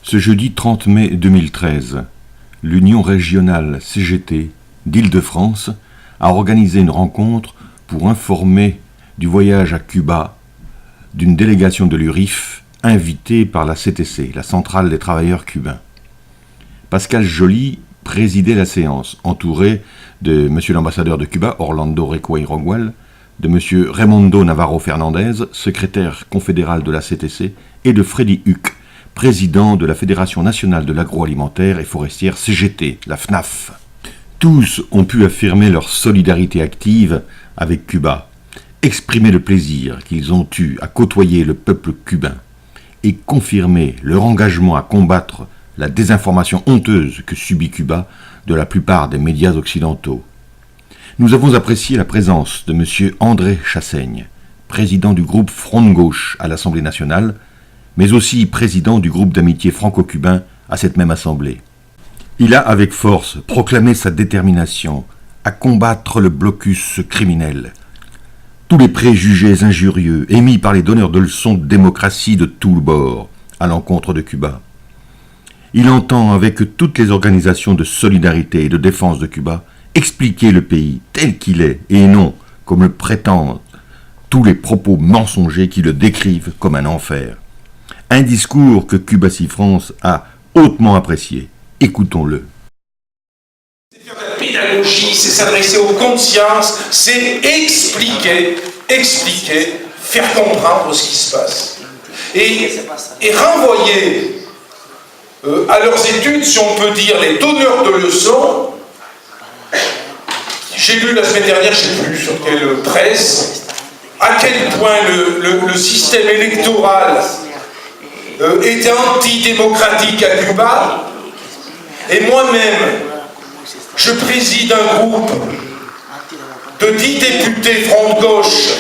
Ce jeudi 30 mai 2013, l'Union régionale CGT d'Île-de-France a organisé une rencontre pour informer du voyage à Cuba d'une délégation de l'URIF invitée par la CTC, la Centrale des travailleurs cubains. Pascal Joly présidait la séance, entouré de M. l'ambassadeur de Cuba, Orlando Recuay Roguel, de M. Raimundo Navarro Fernandez, secrétaire confédéral de la CTC, et de Freddy Huck, président de la Fédération nationale de l'agroalimentaire et forestière CGT, la FNAF. Tous ont pu affirmer leur solidarité active avec Cuba, exprimer le plaisir qu'ils ont eu à côtoyer le peuple cubain et confirmer leur engagement à combattre la désinformation honteuse que subit Cuba de la plupart des médias occidentaux. Nous avons apprécié la présence de M. André Chassaigne, président du groupe Front de Gauche à l'Assemblée nationale, mais aussi président du groupe d'amitié franco-cubain à cette même assemblée. Il a avec force proclamé sa détermination à combattre le blocus criminel, tous les préjugés injurieux émis par les donneurs de leçons de démocratie de tous bords à l'encontre de Cuba. Il entend, avec toutes les organisations de solidarité et de défense de Cuba, expliquer le pays tel qu'il est et non, comme le prétendent tous les propos mensongers qui le décrivent comme un enfer. Un discours que Cuba Si France a hautement apprécié. Écoutons-le. C'est faire de la pédagogie, c'est s'adresser aux consciences, c'est expliquer, faire comprendre ce qui se passe. Et renvoyer à leurs études, si on peut dire, les donneurs de leçons. J'ai lu la semaine dernière, je ne sais plus sur quelle presse, à quel point le système électoral était antidémocratique à Cuba, et moi-même, je préside un groupe de 10 députés Front de Gauche,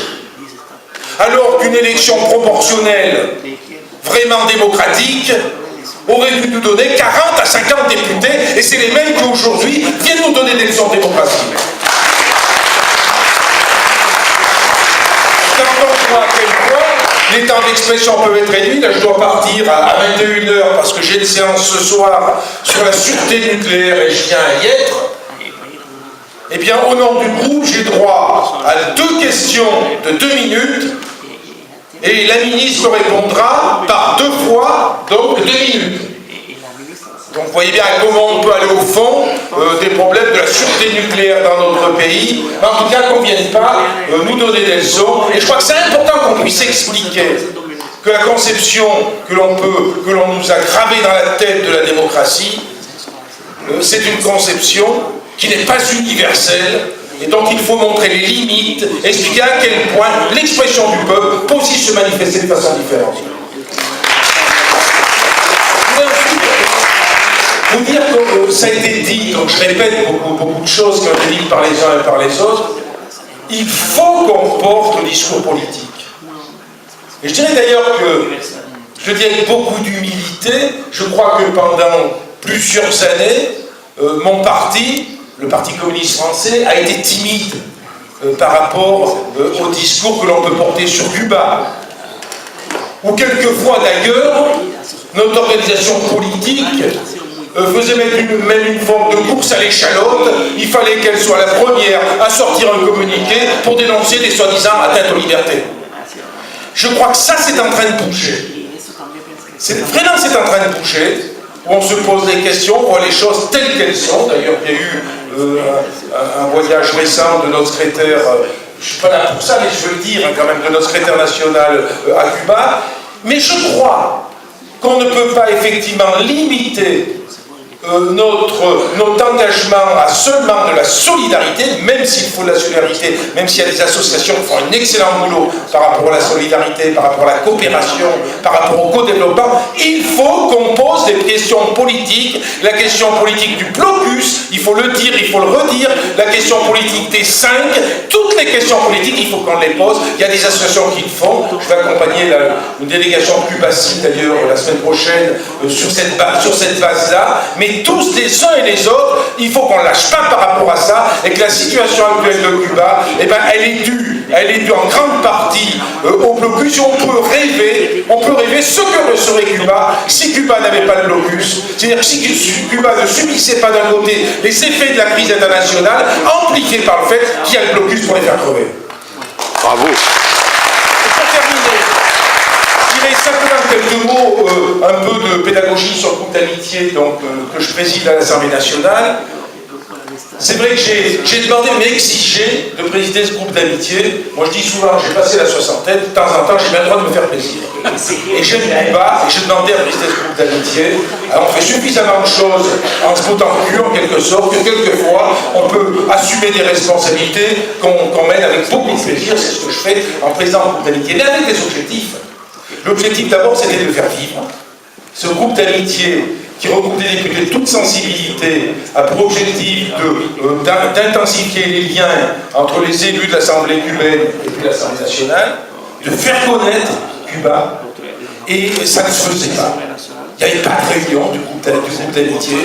alors qu'une élection proportionnelle vraiment démocratique aurait dû nous donner 40 à 50 députés, et c'est les mêmes qui aujourd'hui viennent nous donner des leçons de démocratie. Quand on voit à quel point les temps d'expression peuvent être réduits, là je dois partir à 21h parce que j'ai une séance ce soir sur la sûreté nucléaire et je tiens à y être, eh bien au nom du groupe, j'ai droit à 2 questions de 2 minutes, et la ministre répondra par 2 fois, donc 2 minutes. Donc vous voyez bien comment on peut aller au fond des problèmes de la sûreté nucléaire dans notre pays. En tout cas, qu'on ne vienne pas nous donner des leçons. Et je crois que c'est important qu'on puisse expliquer que la conception que l'on nous a gravée dans la tête de la démocratie, c'est une conception qui n'est pas universelle, et donc il faut montrer les limites, expliquer à quel point l'expression du peuple peut aussi se manifester de façon différente. Je voudrais vous dire que ça a été dit, donc je répète beaucoup de choses qui ont été dites par les uns et par les autres, il faut qu'on porte le discours politique. Et je dirais d'ailleurs que, je le dis avec beaucoup d'humilité, je crois que pendant plusieurs années, mon parti, le Parti communiste français, a été timide par rapport au discours que l'on peut porter sur Cuba. Ou quelquefois d'ailleurs, notre organisation politique faisait même une forme de course à l'échalote. Il fallait qu'elle soit la première à sortir un communiqué pour dénoncer des soi-disant atteintes aux libertés. Je crois que ça, c'est en train de bouger. Vraiment, c'est en train de bouger. On se pose des questions, on voit les choses telles qu'elles sont. D'ailleurs, il y a eu un voyage récent de notre secrétaire, je ne suis pas là pour ça, mais je veux le dire quand même, de notre secrétaire national à Cuba. Mais je crois qu'on ne peut pas effectivement limiter notre engagement à seulement de la solidarité, même s'il faut de la solidarité, même s'il y a des associations qui font un excellent boulot par rapport à la solidarité, par rapport à la coopération, par rapport au co-développement, il faut qu'on pose des questions politiques, la question politique du blocus, il faut le dire, il faut le redire, la question politique des 5, toutes les questions politiques, il faut qu'on les pose. Il y a des associations qui le font. Je vais accompagner une délégation de Cuba d'ailleurs la semaine prochaine sur cette base-là, mais et tous les uns et les autres, il faut qu'on ne lâche pas par rapport à ça, et que la situation actuelle de Cuba, eh ben, elle est due en grande partie au blocus. On peut rêver ce que le serait Cuba si Cuba n'avait pas de blocus. C'est-à-dire que si Cuba ne subissait pas d'un côté les effets de la crise internationale, amplifiés par le fait qu'il y a le blocus pour les faire crever. Bravo. Et pour terminer, je dirais simplement quelques mots, un peu de pédagogie sur le groupe d'amitié que je préside à l'Assemblée nationale. C'est vrai que j'ai demandé, mais exigé, de présider ce groupe d'amitié. Moi je dis souvent, j'ai passé la soixantaine, de temps en temps j'ai bien le droit de me faire plaisir. Et j'aime Cuba, et j'ai demandé à présider ce groupe d'amitié. Alors on fait suffisamment de choses en se bottant le cul, en quelque sorte, que quelquefois on peut assumer des responsabilités qu'on mène avec beaucoup de plaisir. C'est ce que je fais en présidant le groupe d'amitié, mais avec des objectifs. L'objectif d'abord c'était de le faire vivre. Ce groupe d'amitié qui regroupe des députés de toute sensibilité, a pour objectif d'intensifier les liens entre les élus de l'Assemblée cubaine et puis l'Assemblée nationale, de faire connaître Cuba, et ça ne se faisait pas. Il n'y avait pas de réunion du groupe d'amitié.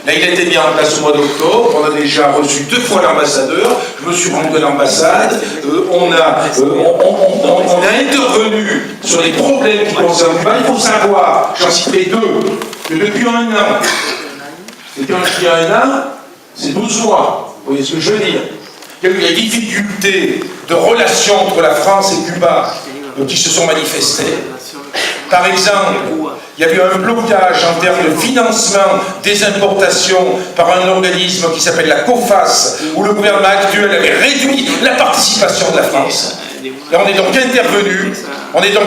Là, il a été mis en place au mois d'octobre, on a déjà reçu 2 fois l'ambassadeur, je me suis rendu à l'ambassade, on a intervenu sur les problèmes qui concernent Cuba. Il faut savoir, j'en citerai 2, que depuis un an, c'est 12 mois, vous voyez ce que je veux dire. Il y a eu des difficultés de relations entre la France et Cuba qui se sont manifestées. Par exemple, il y a eu un blocage en termes de financement des importations par un organisme qui s'appelle la COFAS, où le gouvernement actuel avait réduit la participation de la France. Et on est donc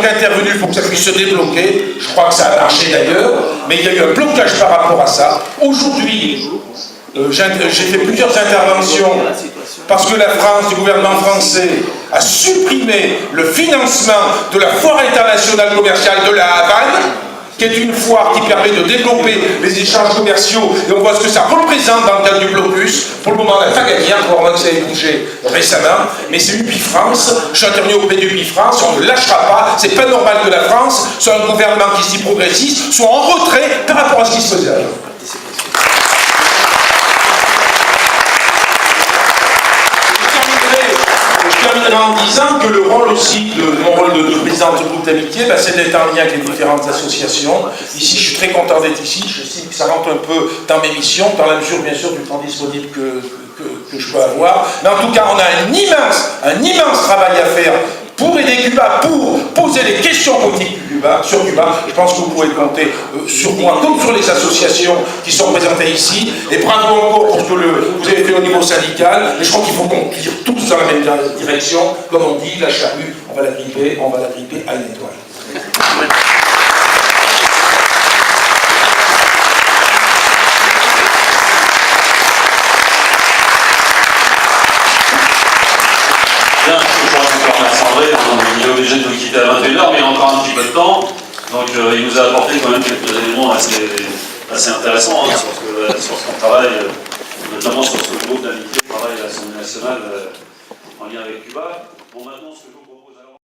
intervenu pour que ça puisse se débloquer. Je crois que ça a marché d'ailleurs, mais il y a eu un blocage par rapport à ça. Aujourd'hui, j'ai fait plusieurs interventions parce que la France, le gouvernement français, a supprimé le financement de la foire internationale commerciale de la Havane, qui est une foire qui permet de développer les échanges commerciaux, et on voit ce que ça représente dans le cadre du blocus. Pour le moment, on n'a pas gagné, encore moins que ça ait bougé récemment, mais c'est UPI France, je suis intervenu auprès d'UPI France, on ne lâchera pas, c'est pas normal que la France soit un gouvernement qui se dit progressiste, soit en retrait par rapport à ce qui se faisait ailleurs. En disant que le rôle aussi mon rôle de président du groupe d'amitié, c'est d'être en lien avec les différentes associations. Ici, je suis très content d'être ici. Je sais que ça rentre un peu dans mes missions, dans la mesure, bien sûr, du temps disponible que je peux avoir. Mais en tout cas, on a un immense travail à faire pour aider Cuba, pour poser les questions politiques sur Cuba. Je pense que vous pouvez compter sur moi, comme sur les associations qui sont présentées ici. Et bravo encore pour ce que vous avez fait au niveau syndical. Et je crois qu'il faut qu'on tire tous dans la même direction. Comme on dit, la charrue, on va la gripper à une étoile. Bien, je crois qu'on peut remercier André, il est obligé de nous quitter à 21h, mais il a encore un petit peu de temps. Donc il nous a apporté quand même quelques éléments assez intéressants sur son travail, notamment sur ce groupe d'amitié qui travaille à l'Assemblée nationale en lien avec Cuba. Bon, maintenant, ce que